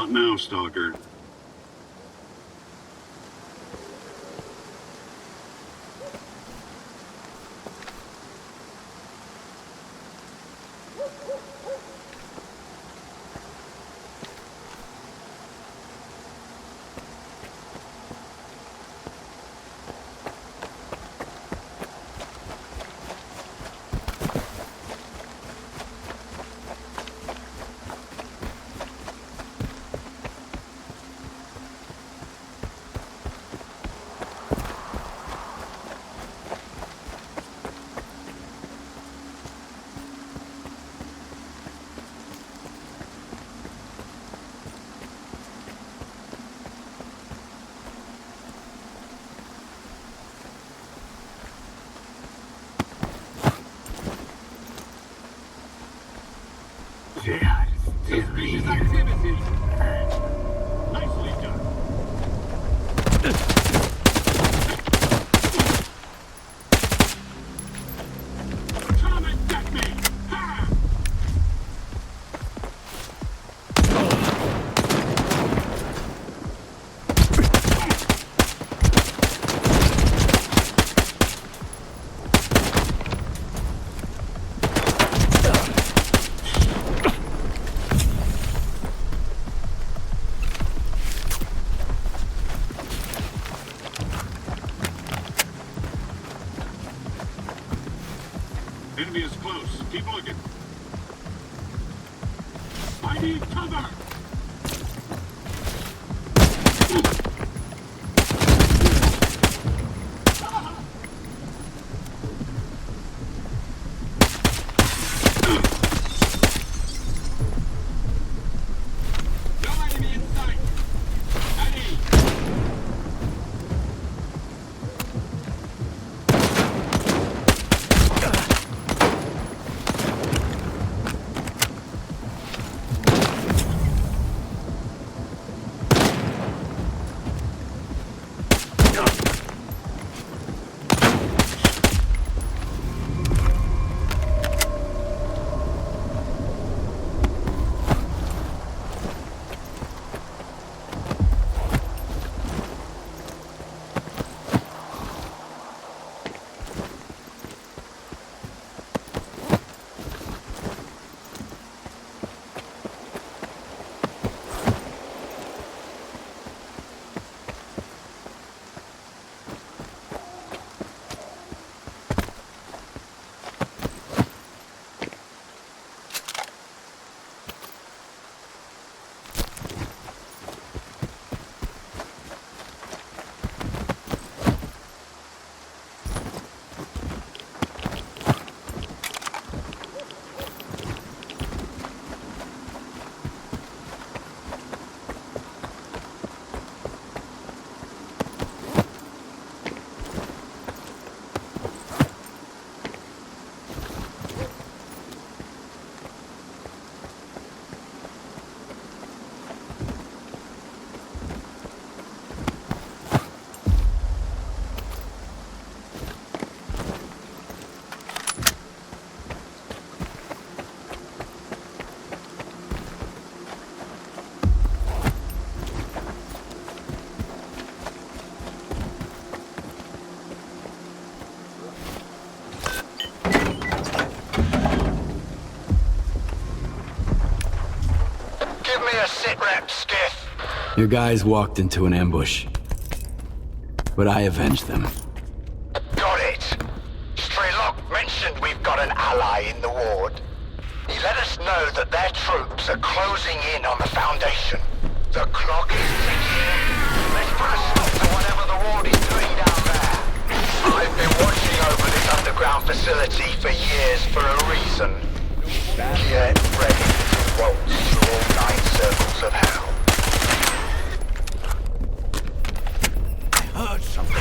Not now, Stalker. Suspicious activity. Nicely done. Come and get me! Ha! Enemy is close. Keep looking. I need cover! No enemy in sight! Eddie! Your guys walked into an ambush, but I avenged them. Got it. S.T.A.L.K.E.R mentioned we've got an ally in the ward. He let us know that their troops are closing in on the Foundation. The clock is ticking. Let's put a stop to whatever the ward is doing down there. I've been watching over this underground facility for years for a reason. Get ready to waltz through all 9 circles of hell. Heard something.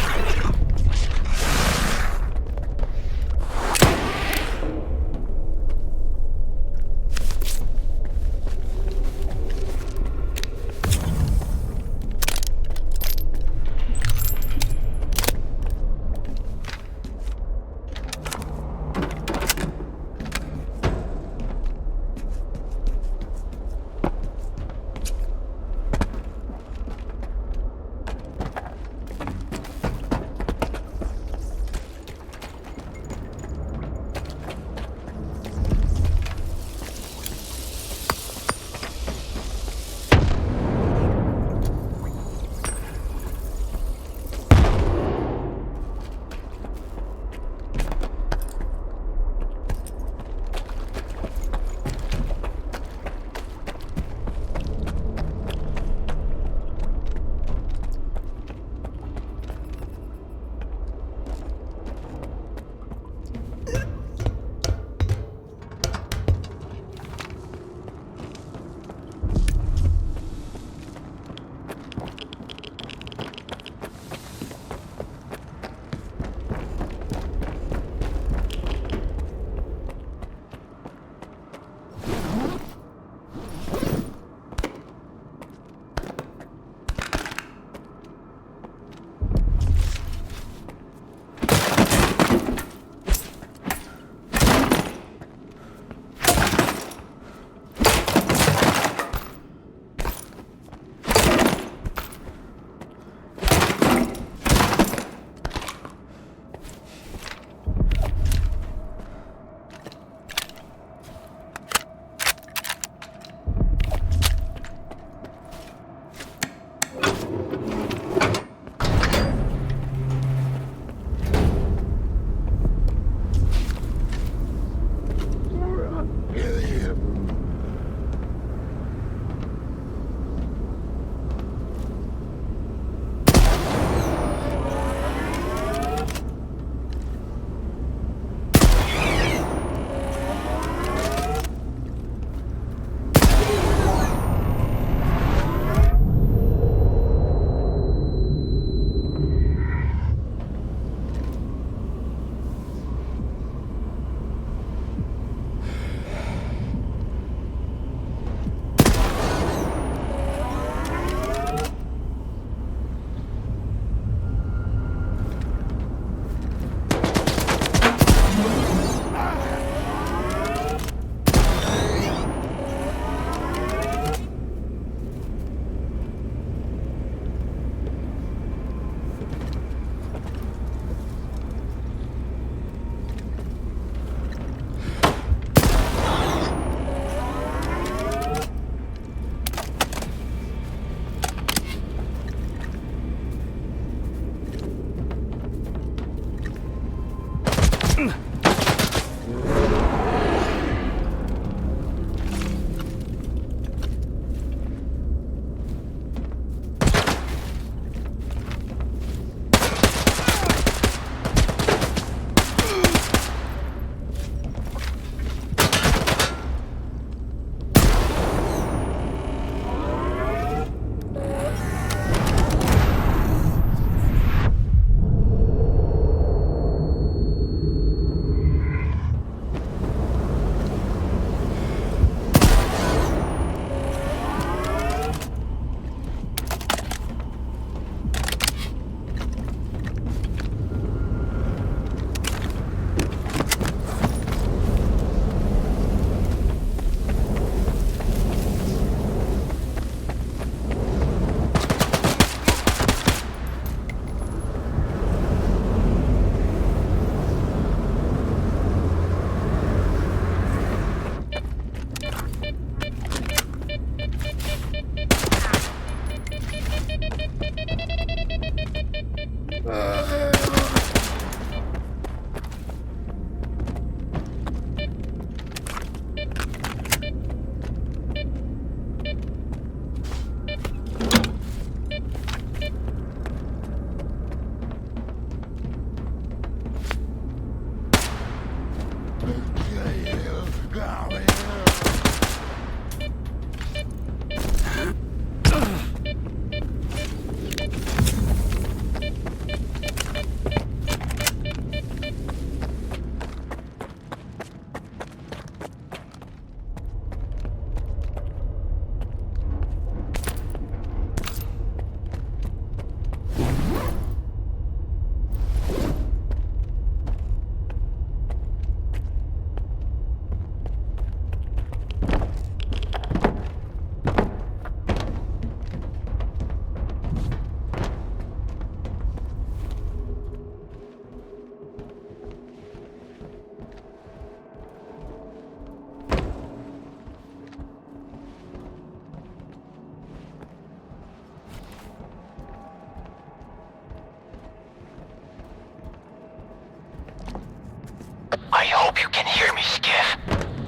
I hope you can hear me, Skiff.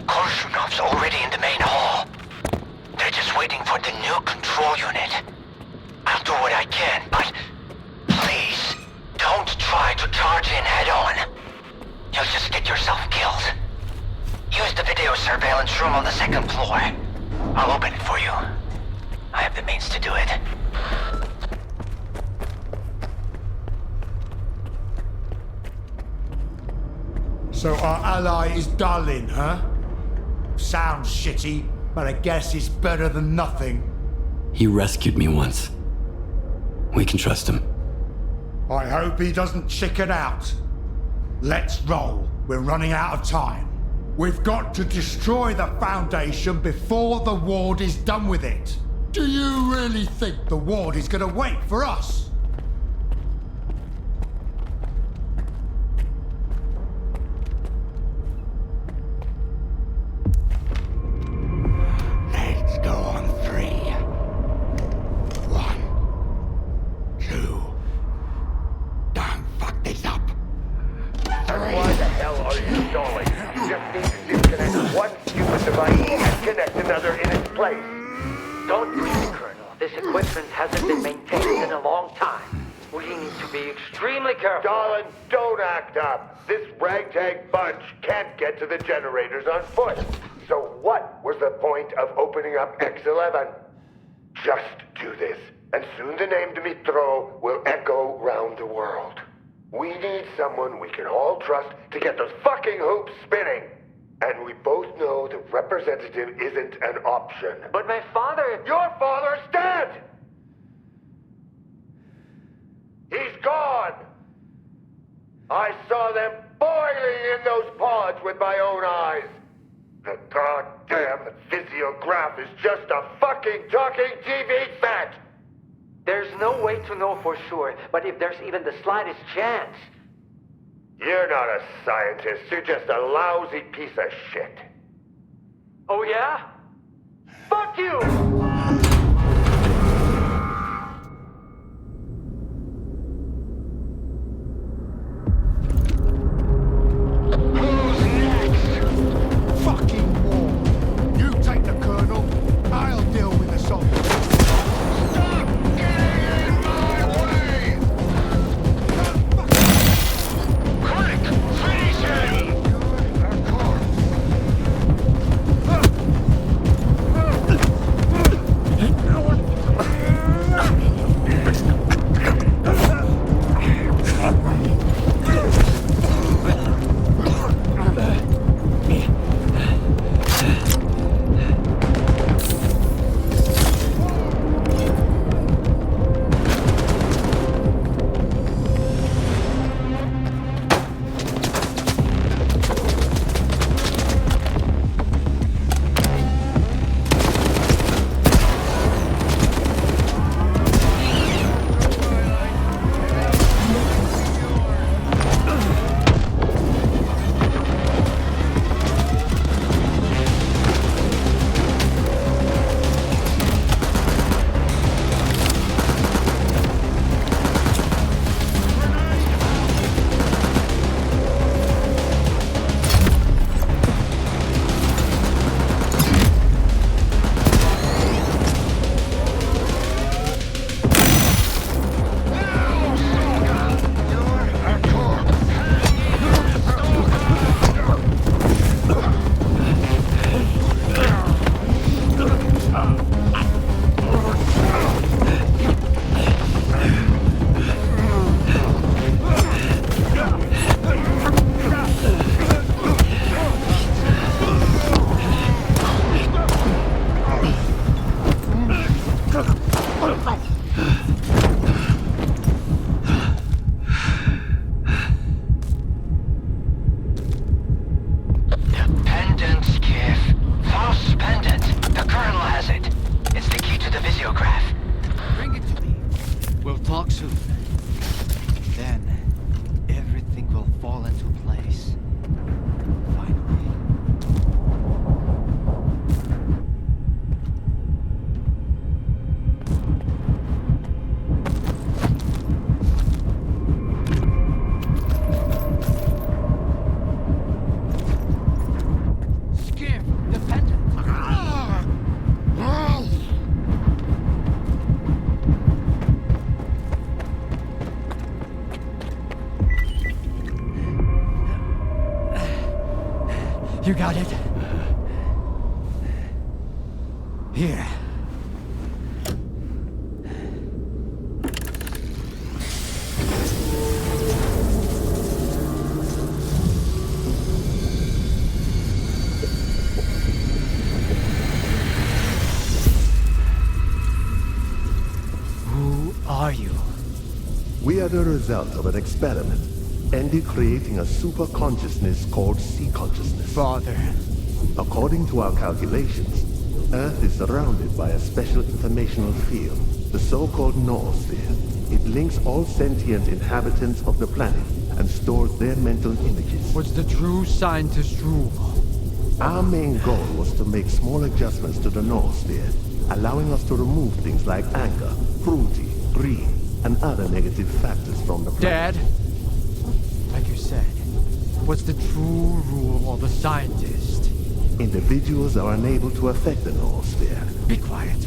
Korshunkov's already in the main hall. They're just waiting for the new control unit. I'll do what I can, but please, don't try to charge in head-on. You'll just get yourself killed. Use the video surveillance room on the second floor. I'll open it for you. I have the means to do it. So our ally is Darlin, huh? Sounds shitty, but I guess it's better than nothing. He rescued me once. We can trust him. I hope he doesn't chicken out. Let's roll. We're running out of time. We've got to destroy the Foundation before the Ward is done with it. Do you really think the Ward is gonna wait for us? Let's go on 3. 1, this device and connect another in its place. Don't grieve, Colonel. This equipment hasn't been maintained in a long time. We need to be extremely careful. Darling, don't act up. This ragtag bunch can't get to the generators on foot. So what was the point of opening up X11? Just do this, and soon the name Dmitro will echo round the world. We need someone we can all trust to get those fucking hoops spinning. And we both know the representative isn't an option. But my father... Your father's dead! He's gone! I saw them boiling in those pods with my own eyes. The goddamn physiograph is just a fucking talking TV set! There's no way to know for sure, but if there's even the slightest chance... You're not a scientist, you're just a lousy piece of shit. Oh yeah? Fuck you! Fucking war. You take the colonel, I'll deal with the soldiers. Stop getting in my way! Quick, freeze him! You got it? Here. Who are you? We are the result of an experiment, ended creating a super consciousness called C-consciousness. Father. According to our calculations, Earth is surrounded by a special informational field, the so-called noosphere. It links all sentient inhabitants of the planet and stores their mental images. What's the true scientist rule? Our main goal was to make small adjustments to the noosphere, allowing us to remove things like anger, cruelty, greed, and other negative factors from the planet. Dad, like you said, what's the true rule of the scientist? Individuals are unable to affect the noosphere, Be quiet.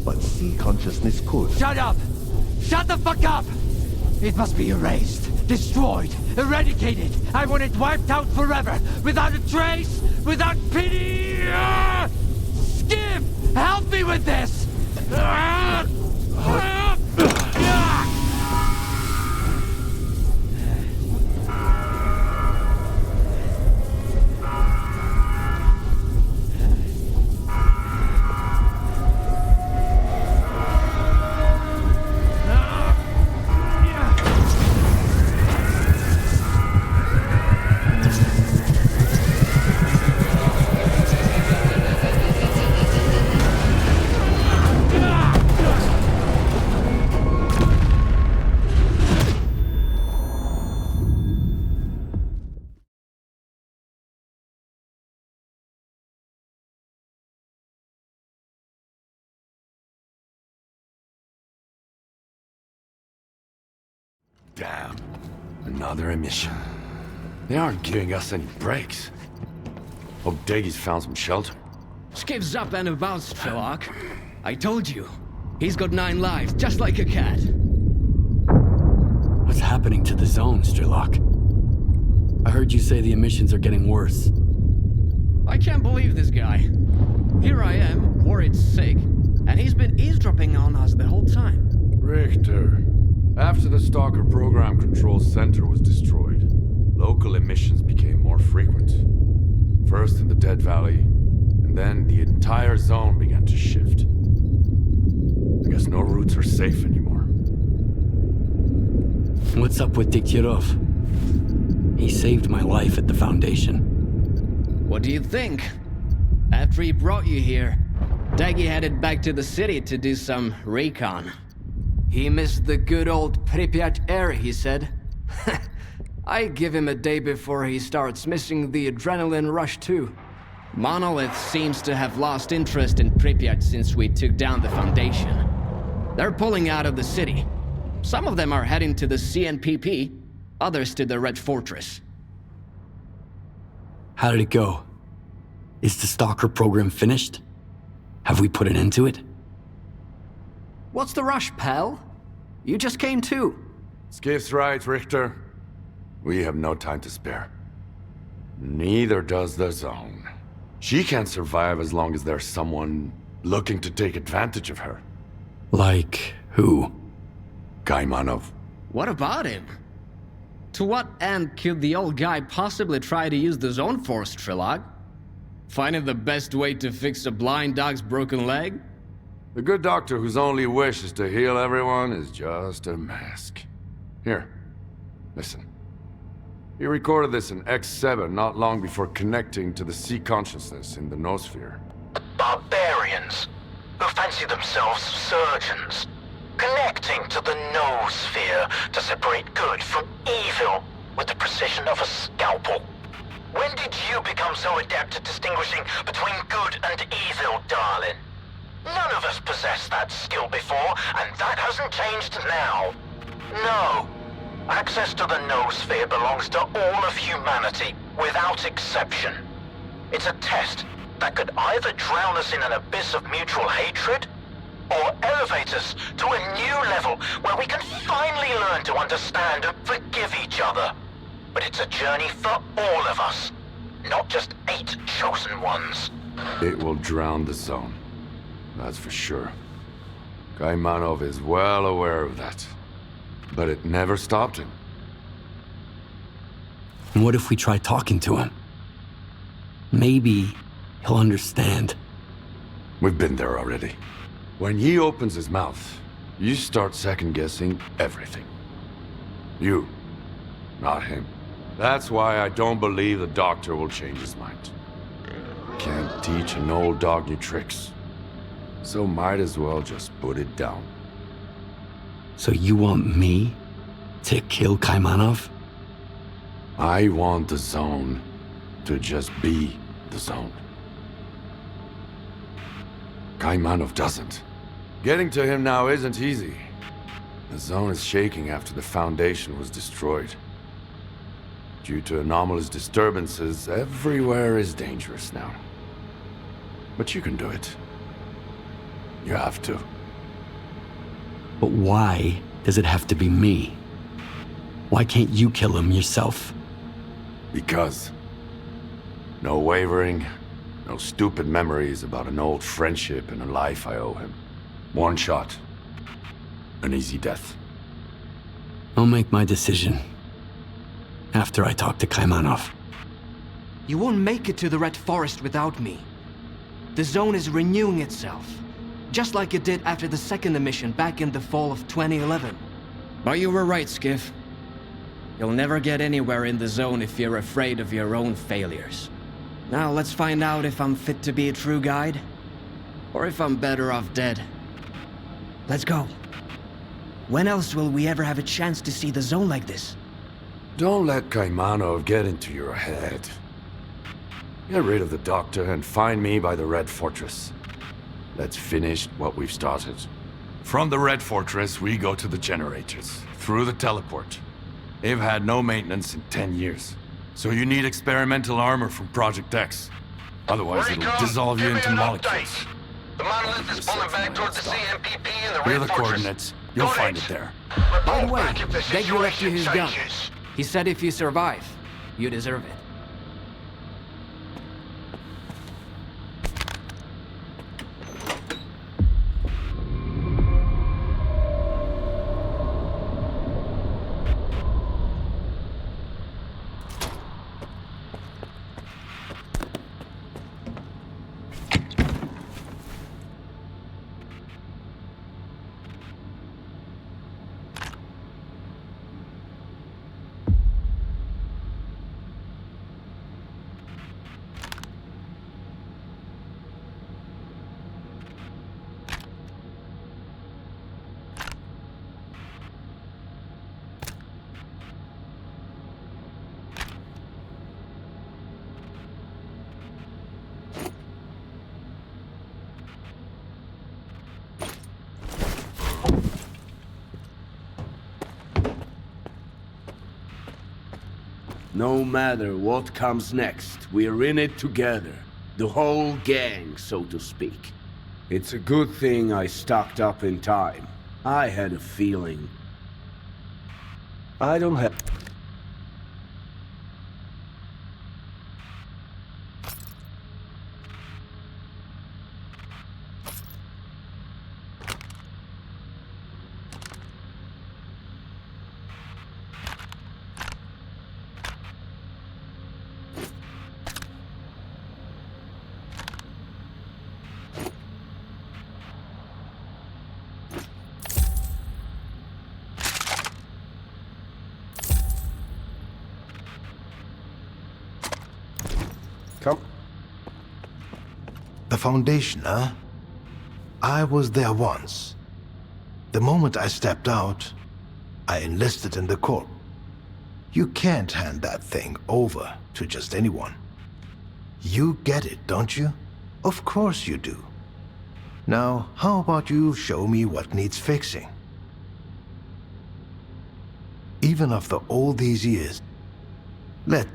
but sea consciousness could. Shut up! Shut the fuck up! It must be erased, destroyed, eradicated. I want it wiped out forever, without a trace, without pity! Skim! Help me with this! Damn. Another emission. They aren't giving us any breaks. Hope Deggy's found some shelter. Skiv's up and about, S.T.A.L.K.E.R. I told you. He's got 9 lives, just like a cat. What's happening to the zone, S.T.A.L.K.E.R? I heard you say the emissions are getting worse. I can't believe this guy. Here I am, worried sick, and he's been eavesdropping on us the whole time. Richter, after the S.T.A.L.K.E.R program control center was destroyed, local emissions became more frequent. First in the Dead Valley, and then the entire zone began to shift. I guess no routes are safe anymore. What's up with Diktirov? He saved my life at the Foundation. What do you think? After he brought you here, Daggy headed back to the city to do some recon. He missed the good old Pripyat air, he said. I give him a day before he starts missing the adrenaline rush too. Monolith seems to have lost interest in Pripyat since we took down the Foundation. They're pulling out of the city. Some of them are heading to the CNPP, others to the Red Fortress. How did it go? Is the S.T.A.L.K.E.R program finished? Have we put an end to it? What's the rush, pal? You just came too. Skif's right, Richter. We have no time to spare. Neither does the zone. She can't survive as long as there's someone looking to take advantage of her. Like who? Kaimanov. What about him? To what end could the old guy possibly try to use the zone force, S.T.A.L.K.E.R? Finding the best way to fix a blind dog's broken leg? The good doctor whose only wish is to heal everyone is just a mask. Here, listen. He recorded this in X7 not long before connecting to the sea consciousness in the noosphere. Barbarians who fancy themselves surgeons, connecting to the noosphere to separate good from evil with the precision of a scalpel. When did you become so adept at distinguishing between good and evil, darling? None of us possessed that skill before, and that hasn't changed now. No. Access to the noosphere belongs to all of humanity, without exception. It's a test that could either drown us in an abyss of mutual hatred, or elevate us to a new level where we can finally learn to understand and forgive each other. But it's a journey for all of us, not just 8 chosen ones. It will drown the zone. That's for sure. Kaimanov is well aware of that. But it never stopped him. And what if we try talking to him? Maybe he'll understand. We've been there already. When he opens his mouth, you start second-guessing everything. You, not him. That's why I don't believe the doctor will change his mind. Can't teach an old dog new tricks. So might as well just put it down. So you want me to kill Kaimanov? I want the zone to just be the zone. Kaimanov doesn't. Getting to him now isn't easy. The zone is shaking after the Foundation was destroyed. Due to anomalous disturbances, everywhere is dangerous now. But you can do it. You have to. But why does it have to be me? Why can't you kill him yourself? Because. No wavering, no stupid memories about an old friendship and a life I owe him. One shot. An easy death. I'll make my decision after I talk to Kaimanov. You won't make it to the Red Forest without me. The zone is renewing itself, just like it did after the second emission back in the fall of 2011. But you were right, Skiff. You'll never get anywhere in the zone if you're afraid of your own failures. Now let's find out if I'm fit to be a true guide, or if I'm better off dead. Let's go. When else will we ever have a chance to see the zone like this? Don't let Kaimanov get into your head. Get rid of the doctor and find me by the Red Fortress. Let's finish what we've started. From the Red Fortress, we go to the generators, through the teleport. They've had no maintenance in 10 years. So you need experimental armor from Project X. Otherwise it'll dissolve you into molecules. The monolith is pulling back towards the CMPP and the Here are Red the Fortress. coordinates. You'll find it there. By the way, Back if the Deggy left you his situation gun. changes. He said if you survive, you deserve it. No matter what comes next, we're in it together. The whole gang, so to speak. It's a good thing I stocked up in time. I had a feeling. I don't have... Come. The Foundation, huh? I was there once. The moment I stepped out, I enlisted in the Corps. You can't hand that thing over to just anyone. You get it, don't you? Of course you do. Now, how about you show me what needs fixing? Even after all these years, let...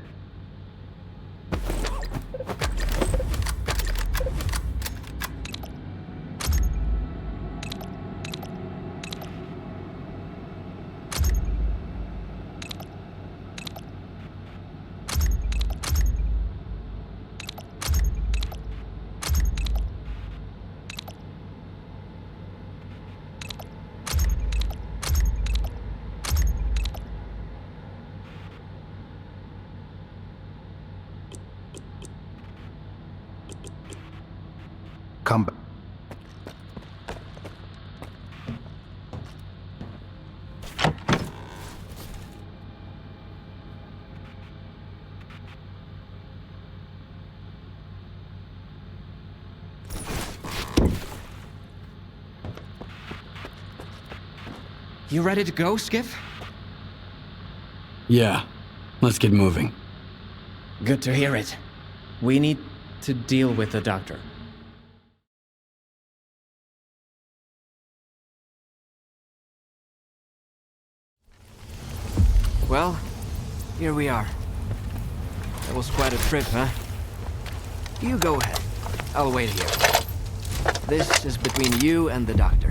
Come back. You ready to go, Skiff? Yeah, let's get moving. Good to hear it. We need to deal with the doctor. Well, here we are. That was quite a trip, huh? You go ahead. I'll wait here. This is between you and the doctor.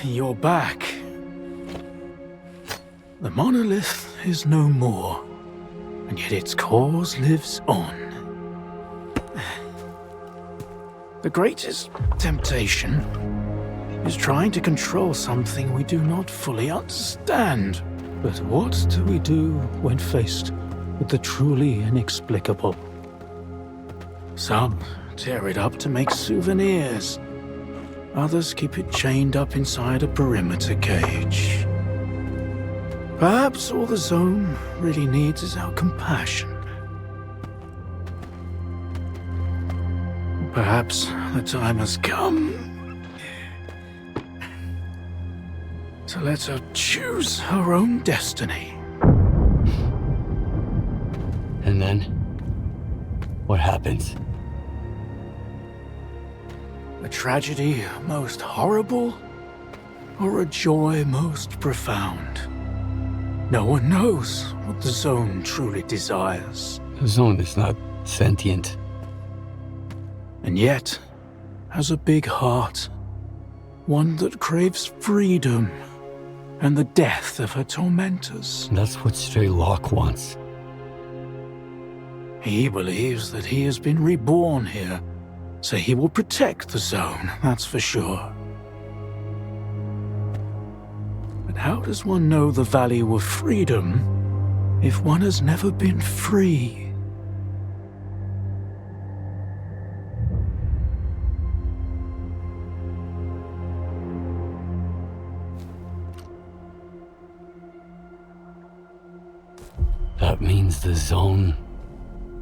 You're back. The monolith is no more, and yet its cause lives on. The greatest temptation is trying to control something we do not fully understand. But what do we do when faced with the truly inexplicable? Some tear it up to make souvenirs. Others keep it chained up inside a perimeter cage. Perhaps all the zone really needs is our compassion. Perhaps the time has come to let her choose her own destiny. And then, what happens? A tragedy most horrible, or a joy most profound? No one knows what the zone truly desires. The zone is not sentient. And yet, has a big heart. One that craves freedom and the death of her tormentors. That's what S.T.A.L.K.E.R wants. He believes that he has been reborn here, so he will protect the zone, that's for sure. But how does one know the value of freedom if one has never been free? That means the zone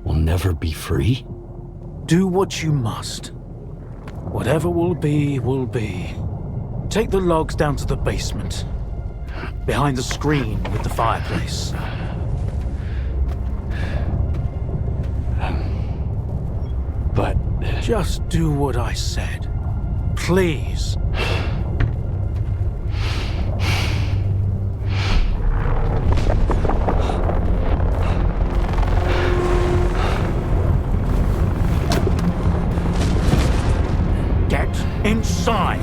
will never be free? Do what you must. Whatever will be, will be. Take the logs down to the basement. Behind the screen with the fireplace. But... Just do what I said. Please. Inside.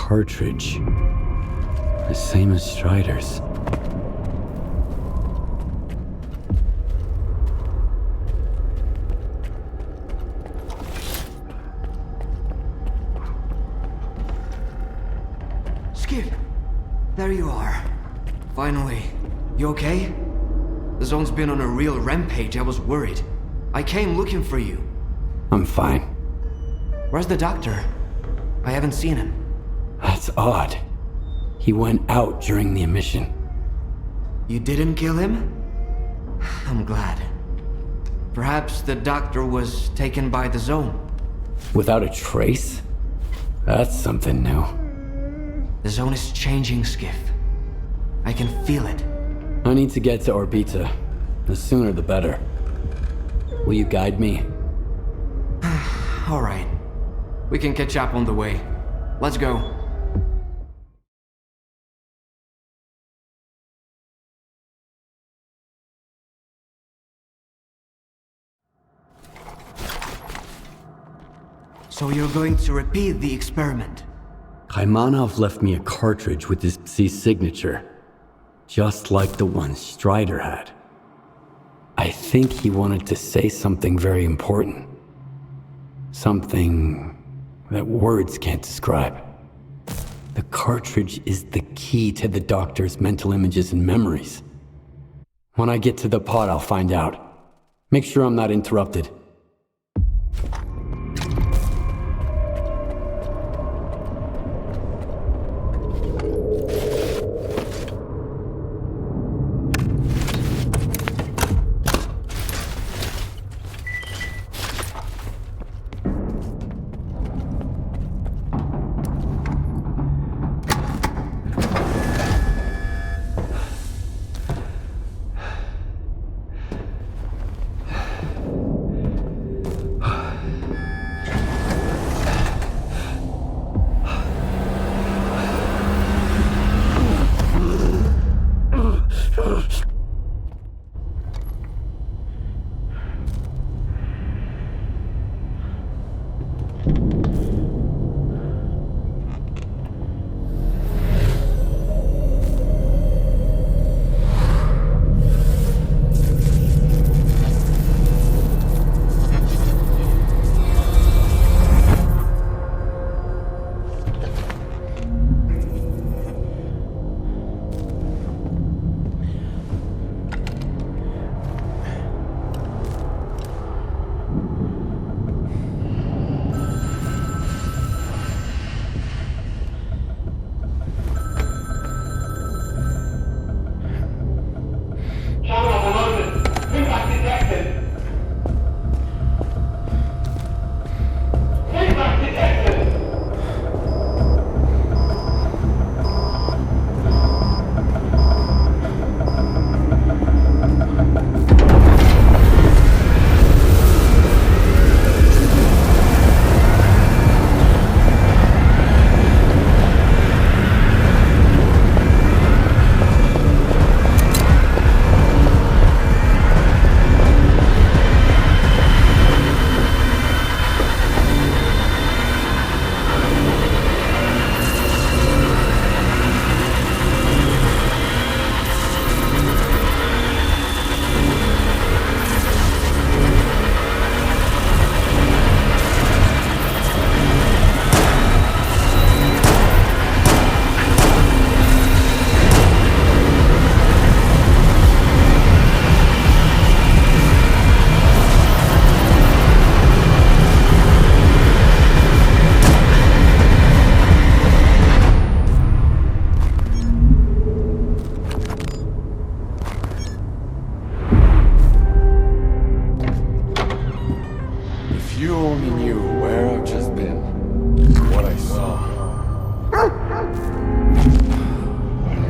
cartridge. The same as Strider's. Skip! There you are. Finally. You okay? The zone's been on a real rampage. I was worried. I came looking for you. I'm fine. Where's the doctor? I haven't seen him. That's odd. He went out during the emission. You didn't kill him? I'm glad. Perhaps the doctor was taken by the zone. Without a trace? That's something new. The zone is changing, Skiff. I can feel it. I need to get to Orbita. The sooner the better. Will you guide me? All right. We can catch up on the way. Let's go. So you're going to repeat the experiment? Kaimanov left me a cartridge with his signature. Just like the one Strider had. I think he wanted to say something very important. Something that words can't describe. The cartridge is the key to the doctor's mental images and memories. When I get to the pod, I'll find out. Make sure I'm not interrupted.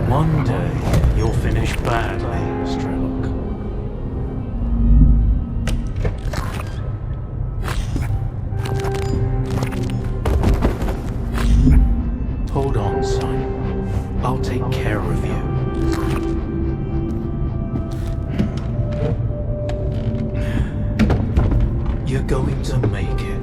One day, you'll finish badly, S.T.A.L.K.E.R. Hold on, son. I'll take care of you. You're going to make it.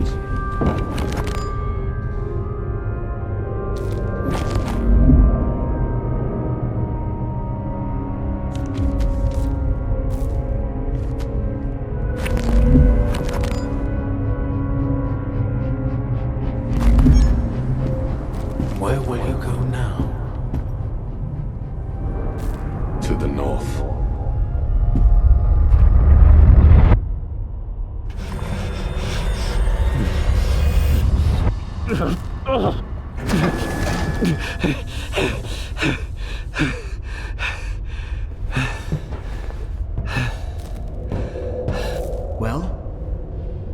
Well?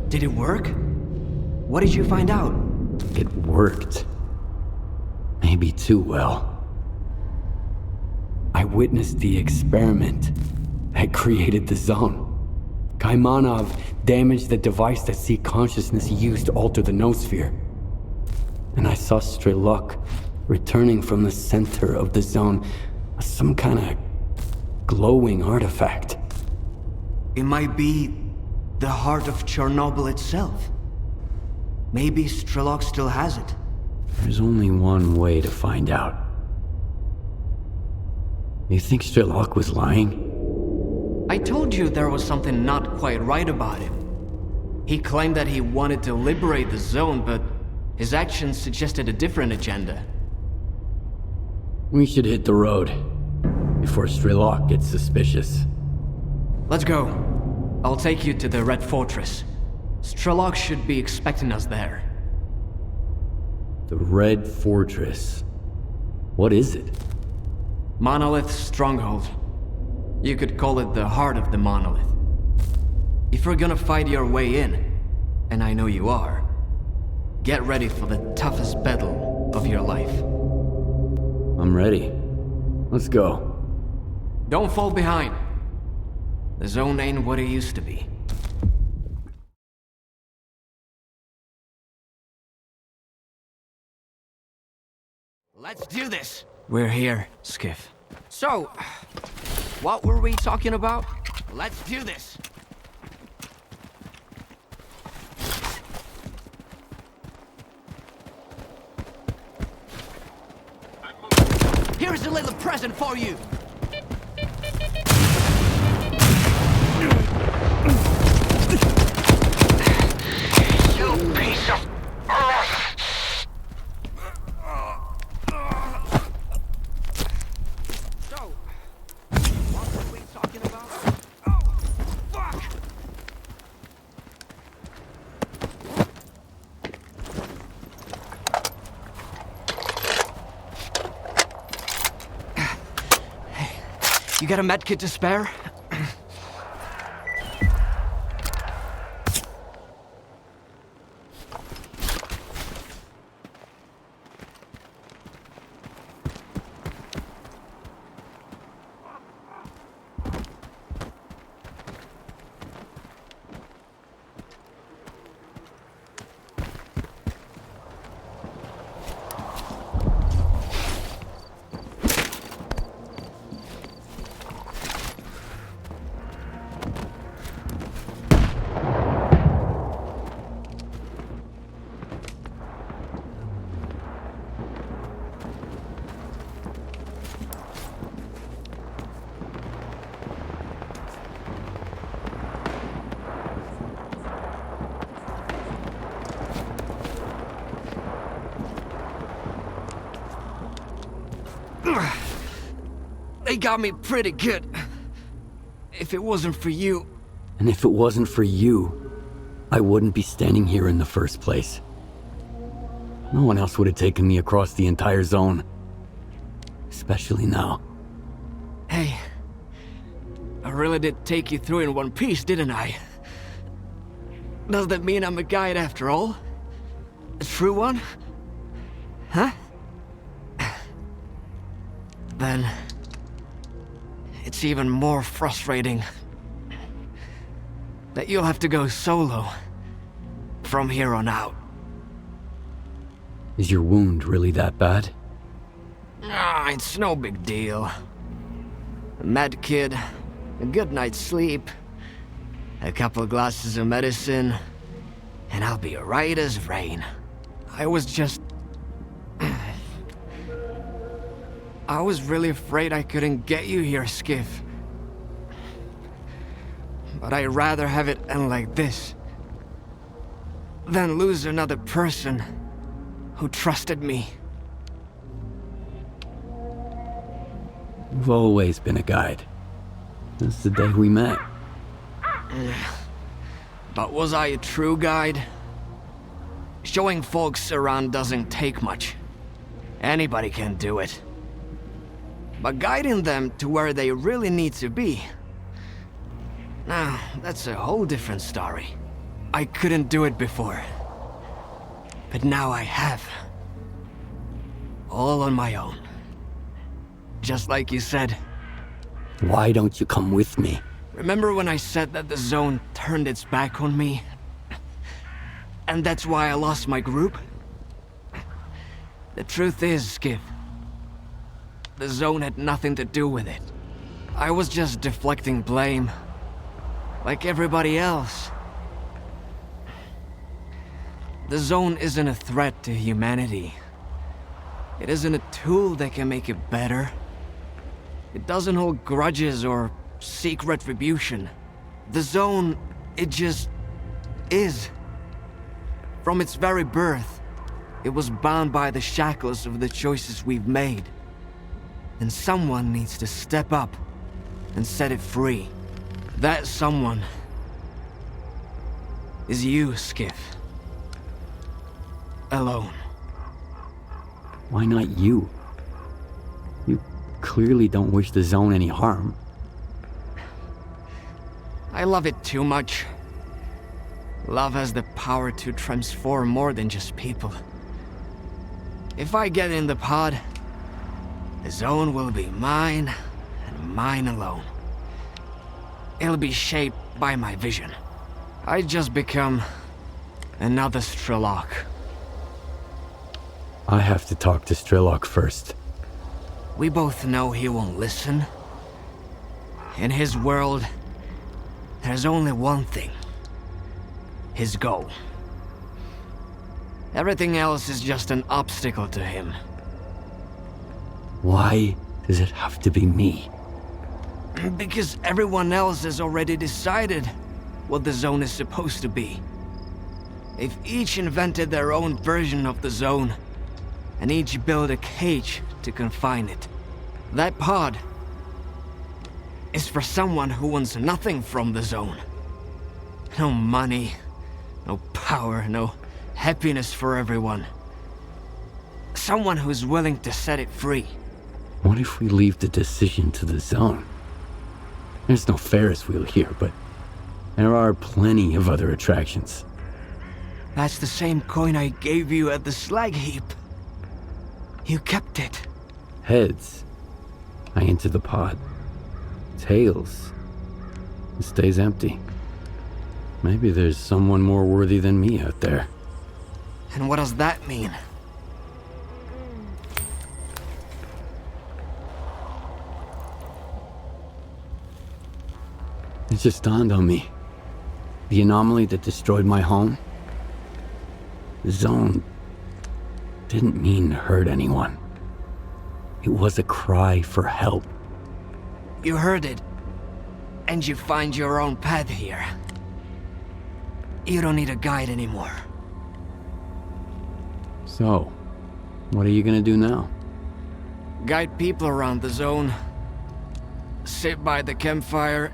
Did it work? What did you find out? It worked. Maybe too well. I witnessed the experiment that created the zone. Kaimanov damaged the device that Seek Consciousness used to alter the noosphere. And I saw S.T.A.L.K.E.R returning from the center of the zone, some kind of glowing artifact. It might be the heart of Chernobyl itself. Maybe S.T.A.L.K.E.R still has it. There's only one way to find out. You think S.T.A.L.K.E.R was lying? I told you there was something not quite right about him. He claimed that he wanted to liberate the zone, but his actions suggested a different agenda. We should hit the road before S.T.A.L.K.E.R gets suspicious. Let's go. I'll take you to the Red Fortress. S.T.A.L.K.E.R should be expecting us there. The Red Fortress. What is it? Monolith's stronghold. You could call it the heart of the monolith. If you're gonna fight your way in, and I know you are, get ready for the toughest battle of your life. I'm ready. Let's go. Don't fall behind. The zone ain't what it used to be. Let's do this! We're here, Skiff. So, what were we talking about? Let's do this! Here's a little present for you! You piece of... So, what were we talking about? Oh, fuck! Hey, you got a medkit to spare? They got me pretty good. If it wasn't for you... And if it wasn't for you, I wouldn't be standing here in the first place. No one else would have taken me across the entire zone. Especially now. Hey, I really did take you through in one piece, didn't I? Does that mean I'm a guide after all? A true one? Huh? Then... it's even more frustrating that you'll have to go solo from here on out. Is your wound really that bad? Ah, it's no big deal. A med kid, a good night's sleep, a couple of glasses of medicine, and I'll be right as rain. I was just... I was really afraid I couldn't get you here, Skiff. But I'd rather have it end like this than lose another person who trusted me. You've always been a guide. Since the day we met. But was I a true guide? Showing folks around doesn't take much. Anybody can do it. But guiding them to where they really need to be... Now, that's a whole different story. I couldn't do it before. But now I have. All on my own. Just like you said. Why don't you come with me? Remember when I said that the Zone turned its back on me? And that's why I lost my group? The truth is, Skip, the Zone had nothing to do with it. I was just deflecting blame, like everybody else. The Zone isn't a threat to humanity. It isn't a tool that can make it better. It doesn't hold grudges or seek retribution. The Zone, it just is. From its very birth, it was bound by the shackles of the choices we've made. And someone needs to step up and set it free. That someone is you, Skiff. Alone. Why not you? You clearly don't wish the Zone any harm. I love it too much. Love has the power to transform more than just people. If I get in the pod, the Zone will be mine, and mine alone. It'll be shaped by my vision. I just become another S.T.A.L.K.E.R. I have to talk to S.T.A.L.K.E.R first. We both know he won't listen. In his world, there's only one thing. His goal. Everything else is just an obstacle to him. Why does it have to be me? Because everyone else has already decided what the Zone is supposed to be. They've each invented their own version of the Zone, and each built a cage to confine it. That pod is for someone who wants nothing from the Zone. No money, no power, no happiness for everyone. Someone who's willing to set it free. What if we leave the decision to the Zone? There's no Ferris wheel here, but there are plenty of other attractions. That's the same coin I gave you at the slag heap. You kept it. Heads, I enter the pod. Tails, it stays empty. Maybe there's someone more worthy than me out there. And what does that mean? It just dawned on me. The anomaly that destroyed my home? The Zone didn't mean to hurt anyone. It was a cry for help. You heard it, and you find your own path here. You don't need a guide anymore. So, what are you gonna do now? Guide people around the Zone. Sit by the campfire,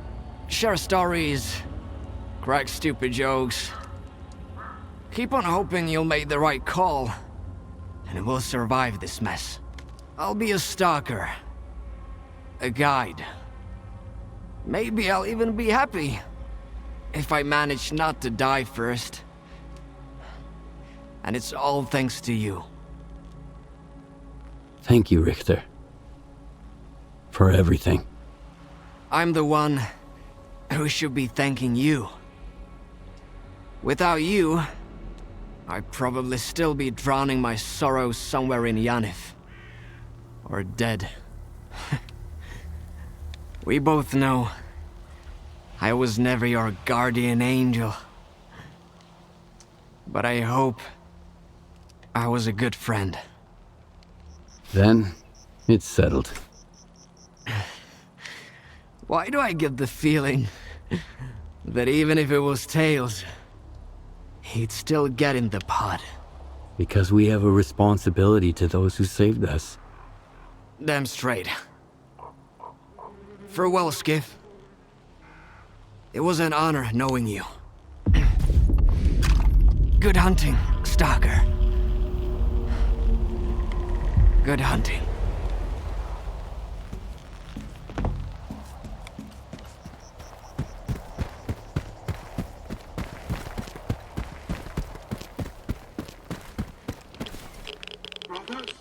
share stories, crack stupid jokes. Keep on hoping you'll make the right call, and we'll survive this mess. I'll be a stalker. A guide. Maybe I'll even be happy if I manage not to die first. And it's all thanks to you. Thank you, Richter. For everything. I'm the one who should be thanking you. Without you, I'd probably still be drowning my sorrows somewhere in Yanif. Or dead. We both know I was never your guardian angel. But I hope I was a good friend. Then, it's settled. Why do I get the feeling that even if it was Tails, he'd still get in the pod? Because we have a responsibility to those who saved us. Damn straight. Farewell, Skiff. It was an honor knowing you. Good hunting, Stalker. Good hunting. Brothers,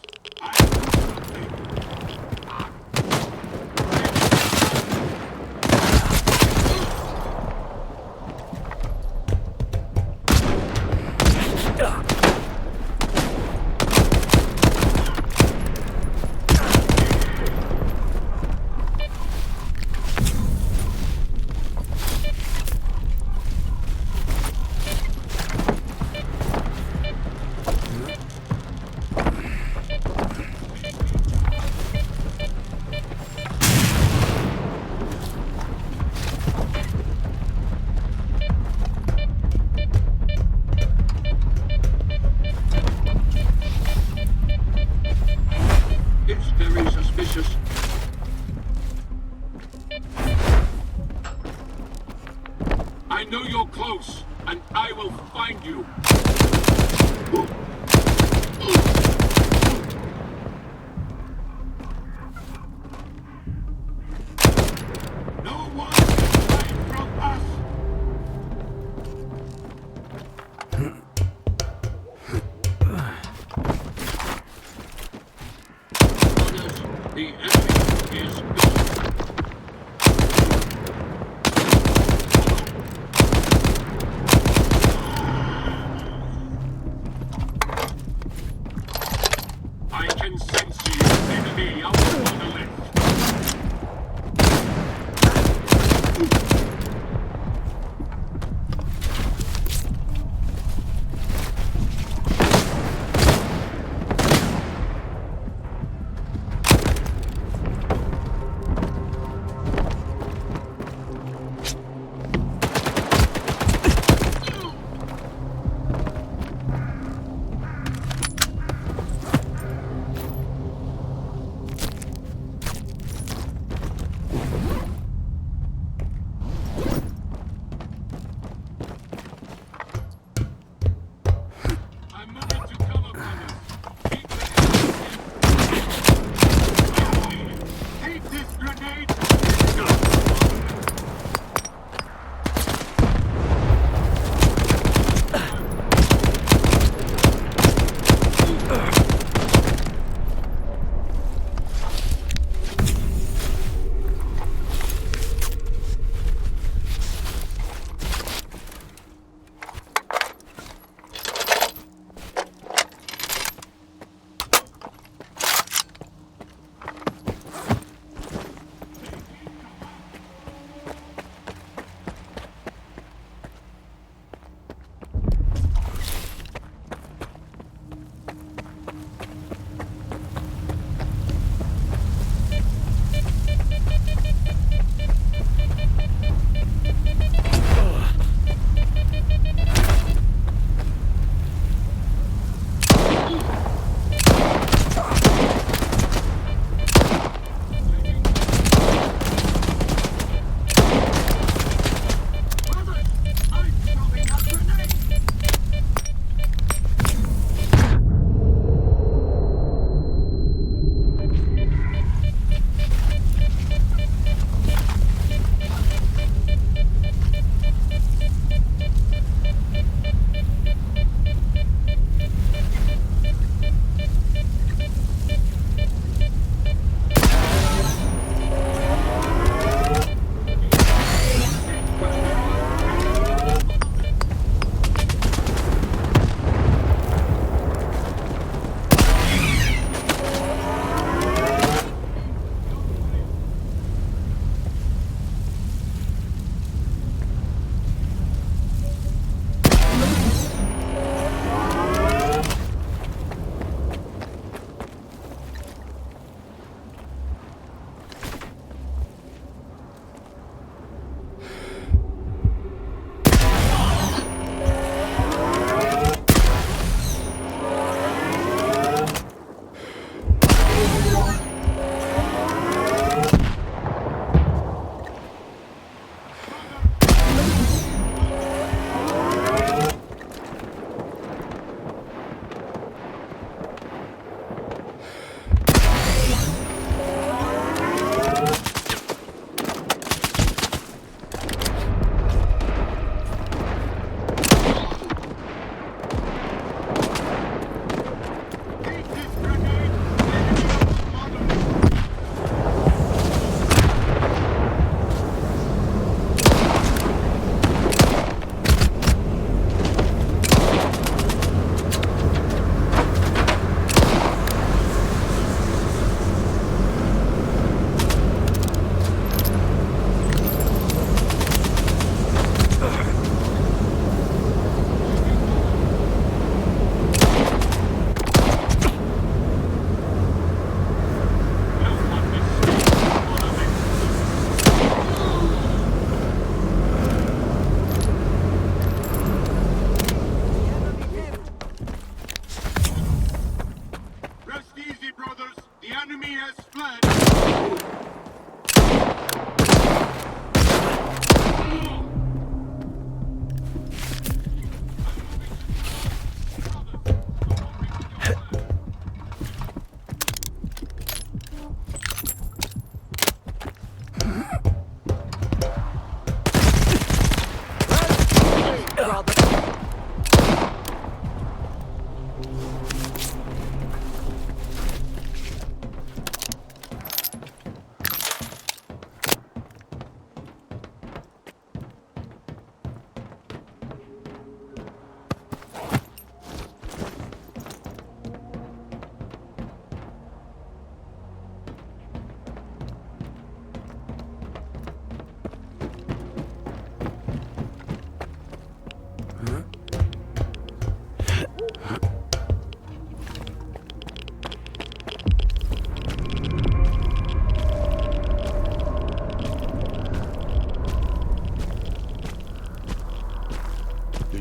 it's very suspicious. I know you're close, and I will find you. No one can hide from us. Brothers, the enemy is gone.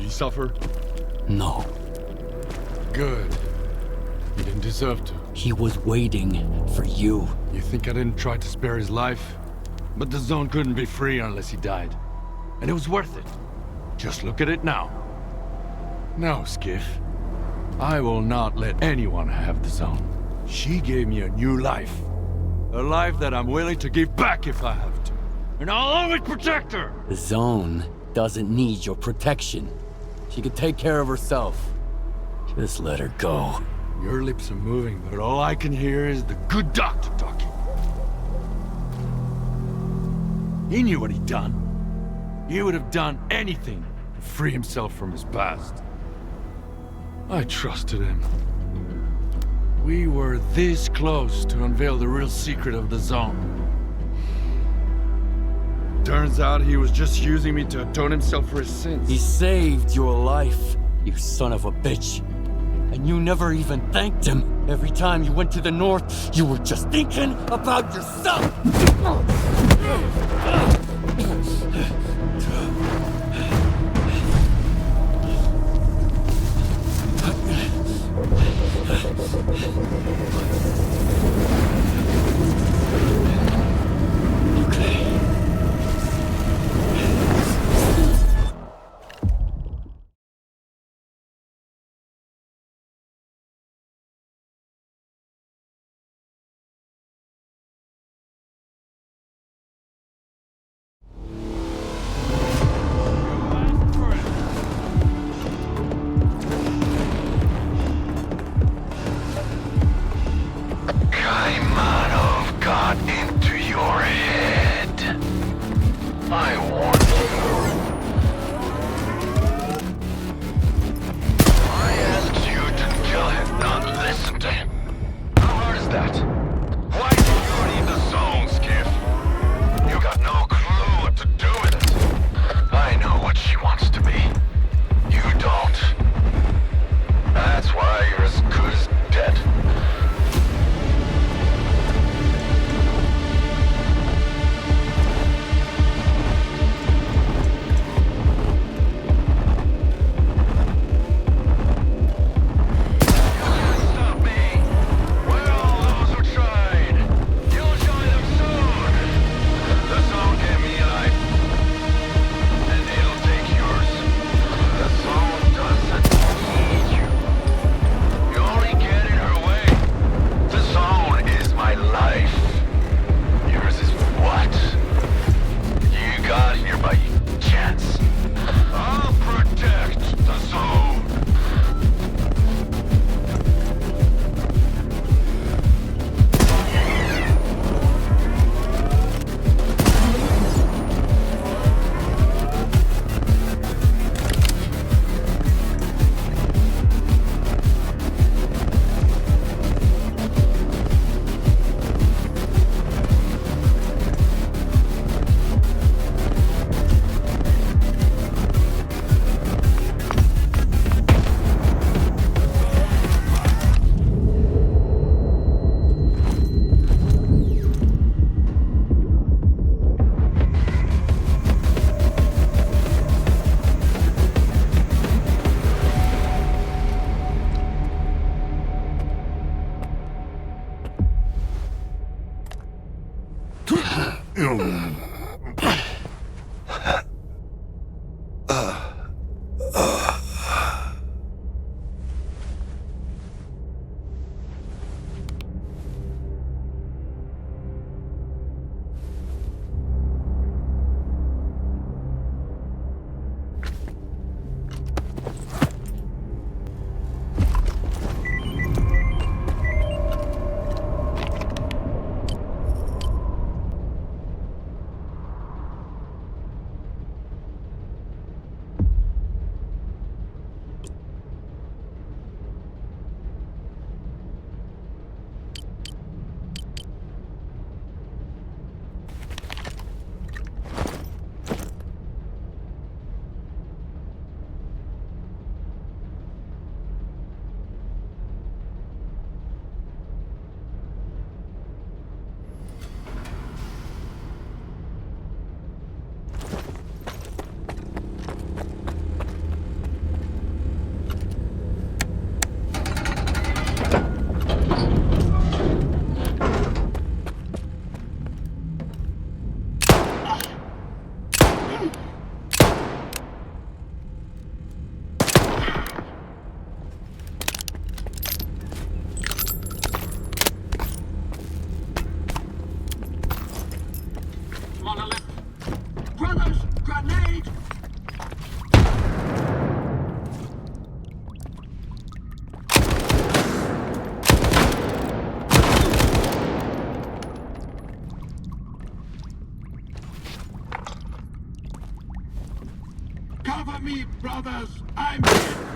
he suffer? No. Good. He didn't deserve to. He was waiting for you. You think I didn't try to spare his life? But the zone couldn't be free unless he died. And it was worth it. Just look at it now. No, Skiff. I will not let anyone have the zone. She gave me a new life. A life that I'm willing to give back if I have to. And I'll always protect her! The zone doesn't need your protection. She can take care of herself. Just let her go. Your lips are moving, but all I can hear is the good doctor talking. He knew what he'd done. He would have done anything to free himself from his past. I trusted him. We were this close to unveil the real secret of the zone. Turns out he was just using me to atone himself for his sins. He saved your life, you son of a bitch. And you never even thanked him. Every time you went to the north, you were just thinking about yourself! Kaimanov got into your head. I warned you. I asked you to kill him, not listen to him. How hard is that? Why do you need the zone, Skiff? You got no clue what to do with it. I know what she wants to be. You don't. That's why you're as good as dead. Cover me, brothers! I'm here!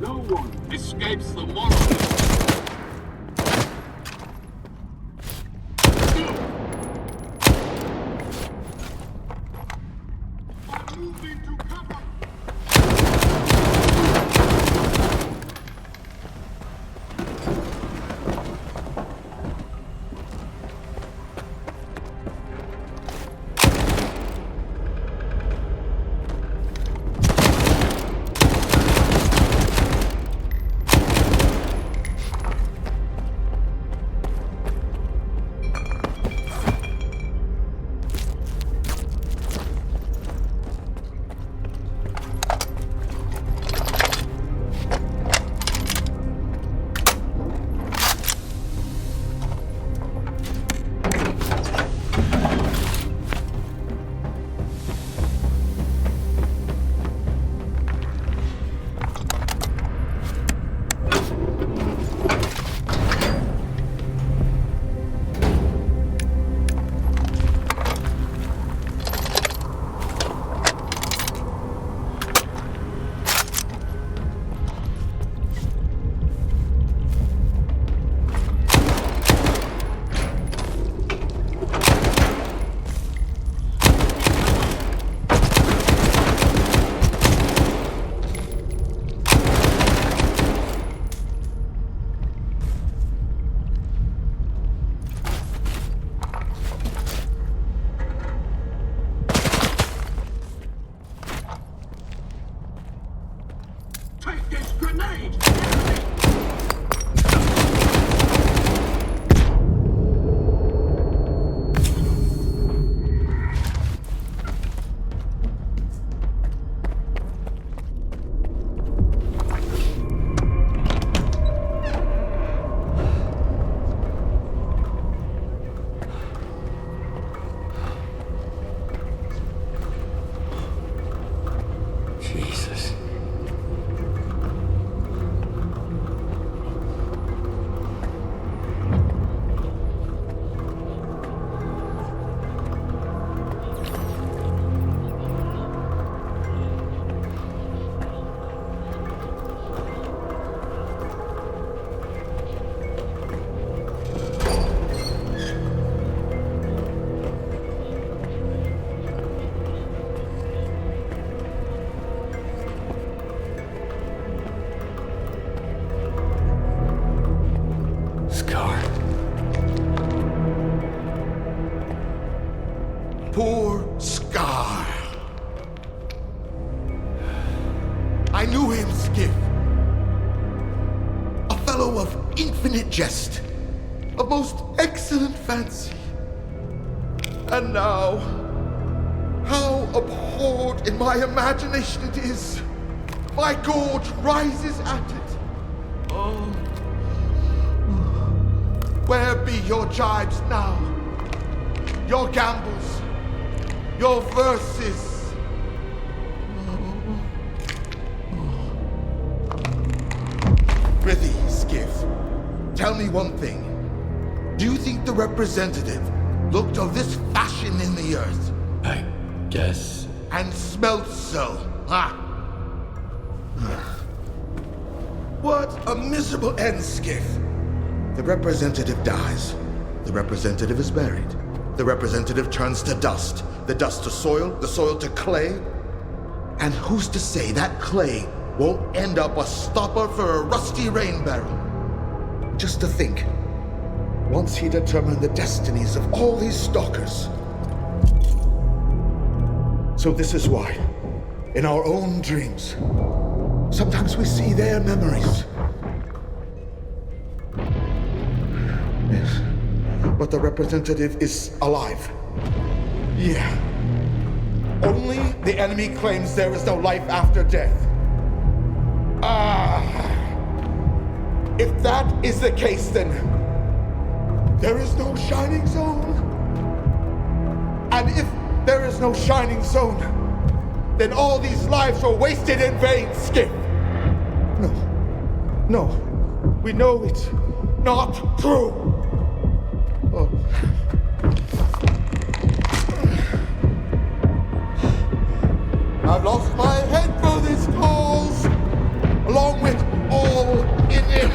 No one escapes the monolith. I'm moving to cover. flow of infinite jest, of most excellent fancy. And now, how abhorred in my imagination it is. My gorge rises at it. Oh. Where be your jibes now? Your gambles? Your verses? Prithee, Skiff, tell me one thing. Do you think the representative looked of this fashion in the earth? I guess. And smelt so, huh? What a miserable end, Skiff. The representative dies. The representative is buried. The representative turns to dust. The dust to soil, the soil to clay. And who's to say that clay won't end up a stopper for a rusty rain barrel? Just to think, once he determined the destinies of all these stalkers. So this is why, in our own dreams, sometimes we see their memories. Yes, but the representative is alive. Yeah. Only the enemy claims there is no life after death. If that is the case, then there is no shining zone. And if there is no shining zone, then all these lives were wasted in vain, Skip. No, we know it's not true. Oh. I've lost my head for this cause, along with all in it.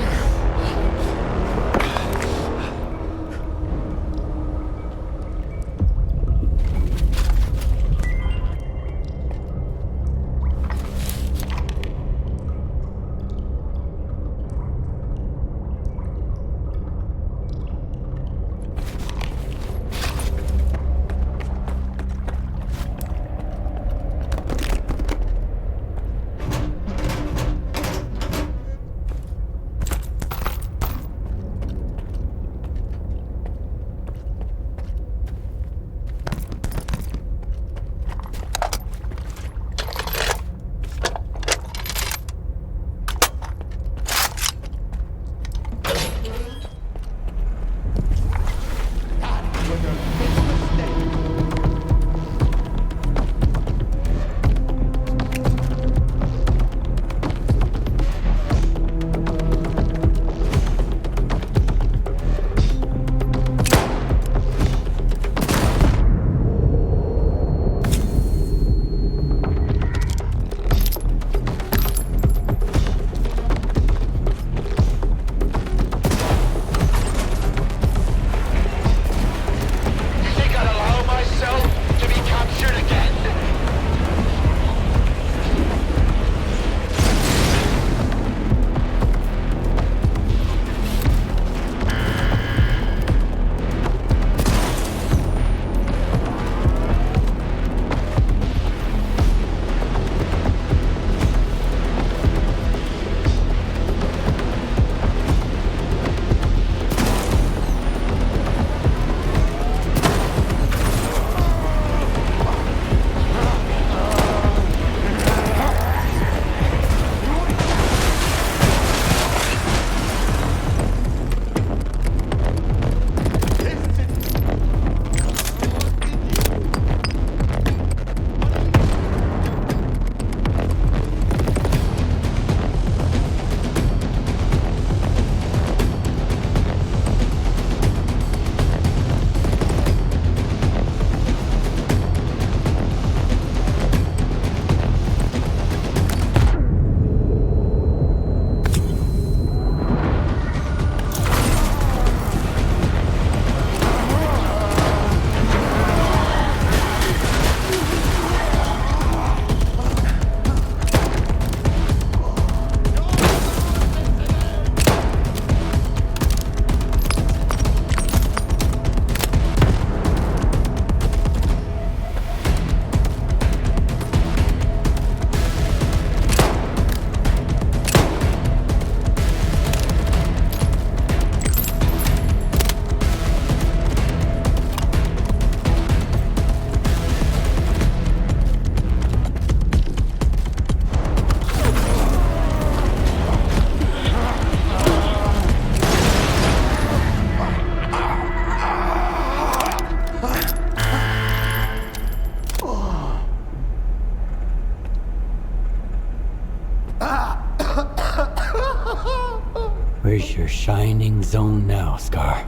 shining zone now, Scar.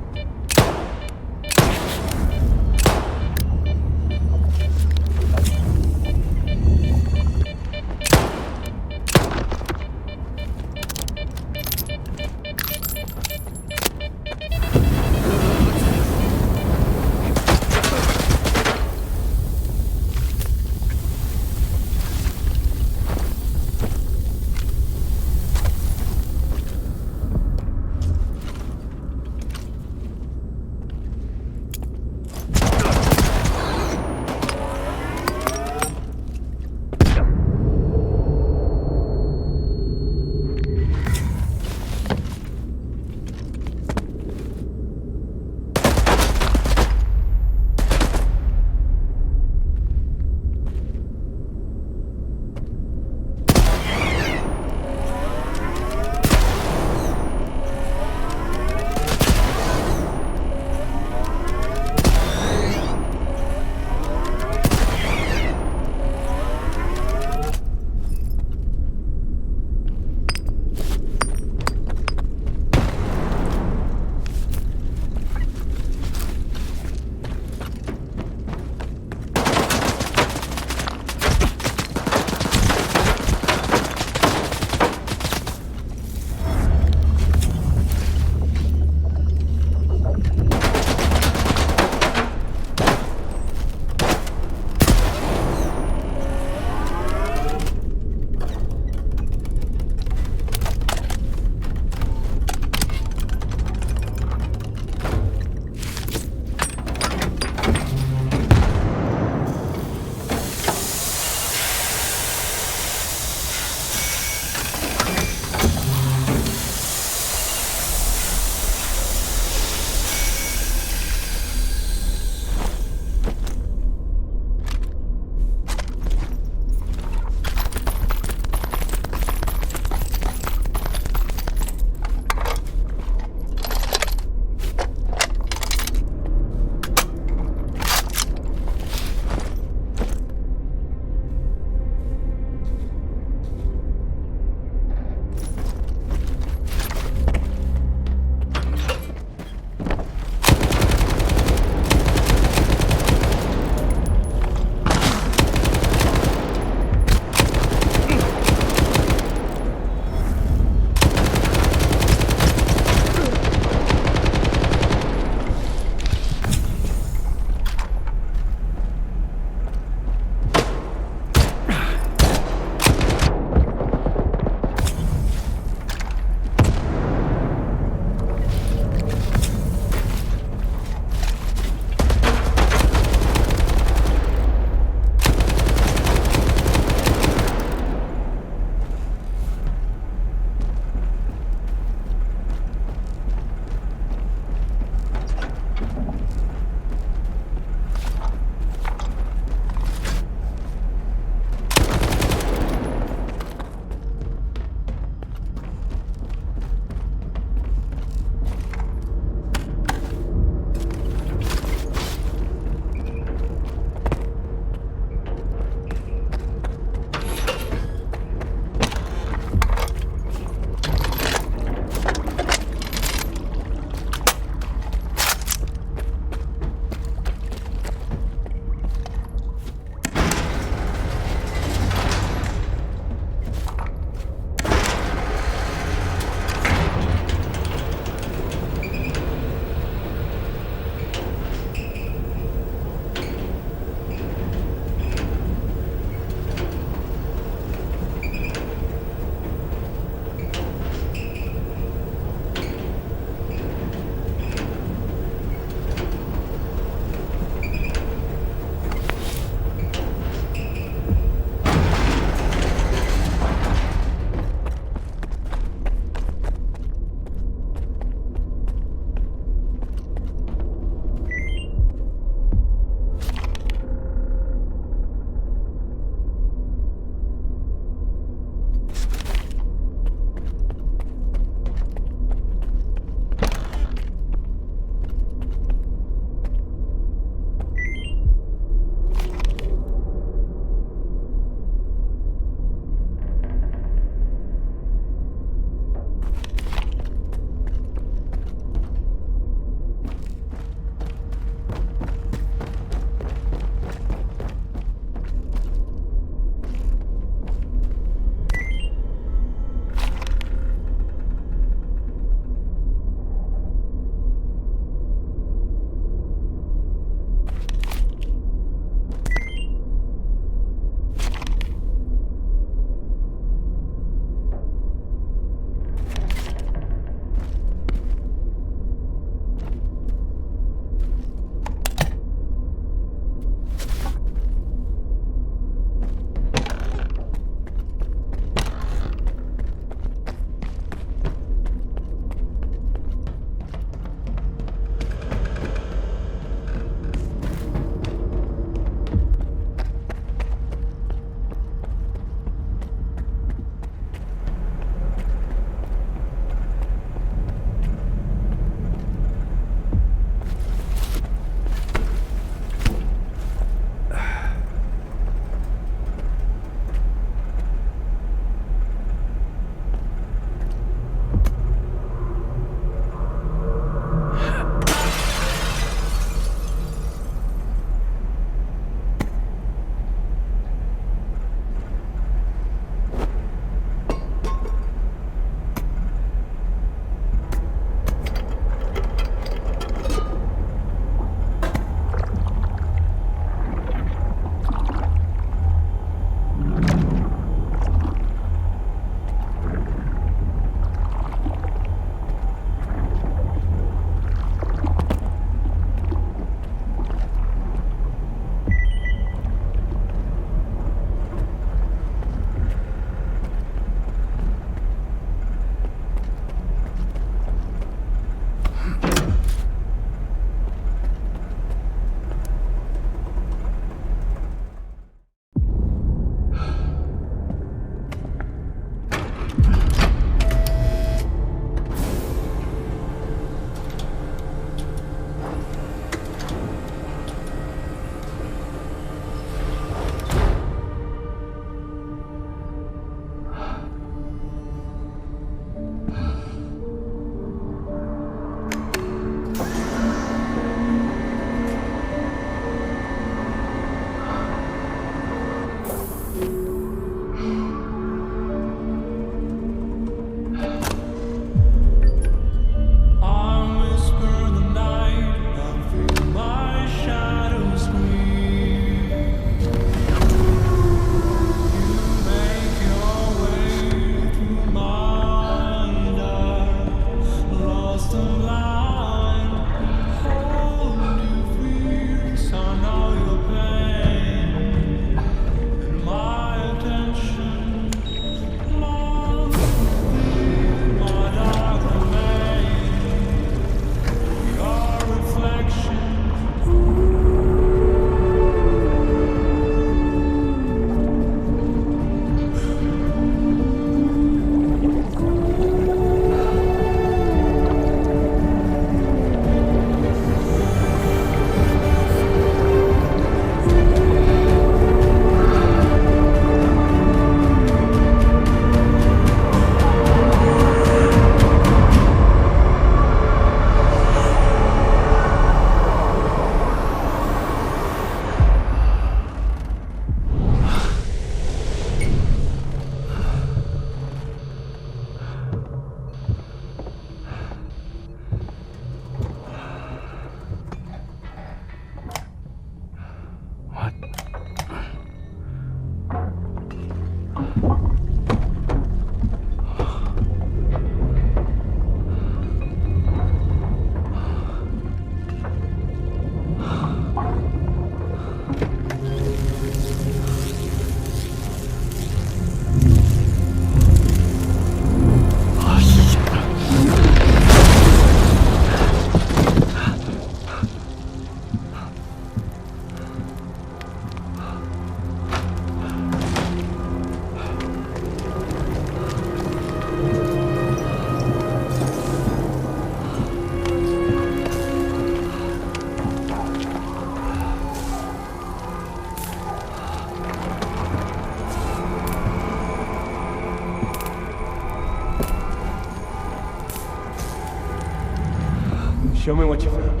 Show me what you found.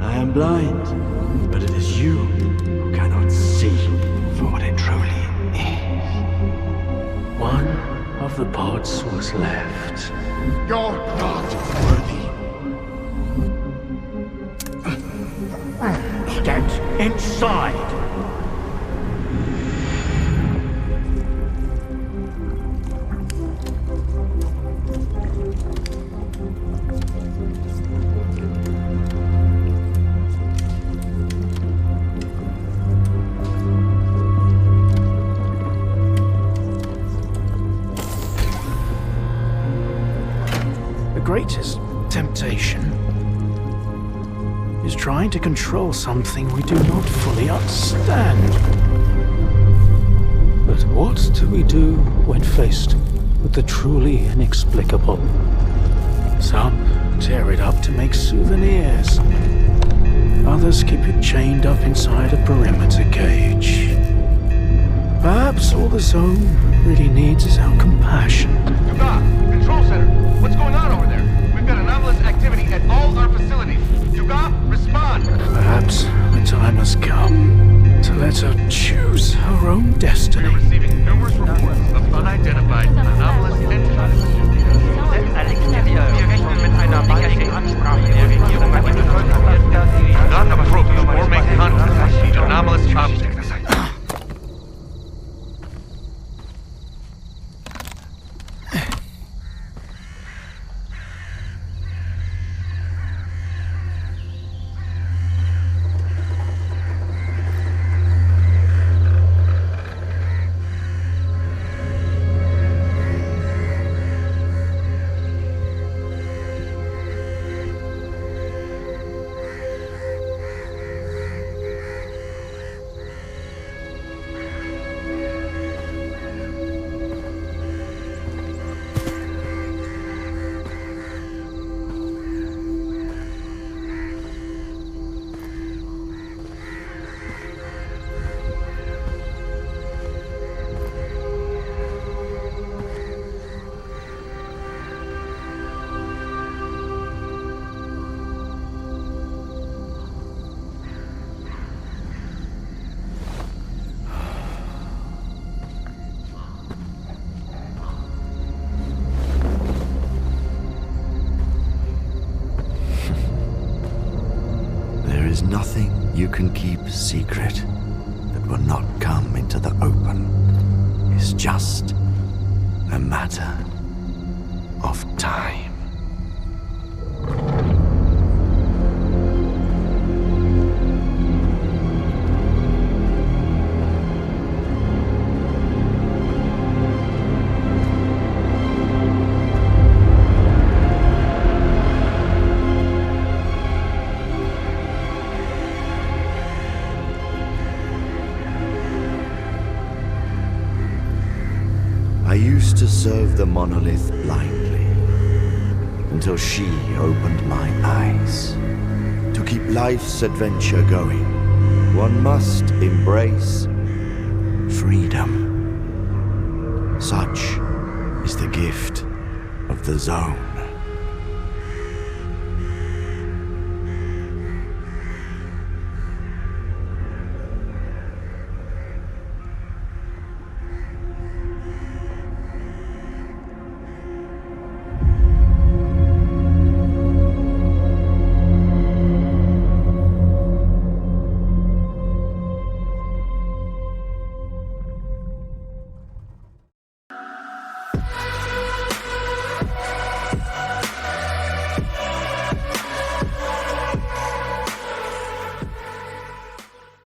I am blind, but it is you who cannot see for what it truly is. One of the pods was left. You're not worthy. Get inside! The greatest temptation is trying to control something we do not fully understand. But what do we do when faced with the truly inexplicable? Some tear it up to make souvenirs. Others keep it chained up inside a perimeter cage. Perhaps all the zone really needs is our compassion. Control center, what's going on over there? We've got anomalous activity at all our facilities. Duga, respond! Perhaps the time has come to let her choose her own destiny. We're receiving numerous reports of unidentified anomalous entities. Do not approach or make contact with anomalous objects. There is nothing you can keep secret that will not come into the open. It's just a matter of time. I used to serve the monolith blindly, until she opened my eyes. To keep life's adventure going, one must embrace freedom. Such is the gift of the zone.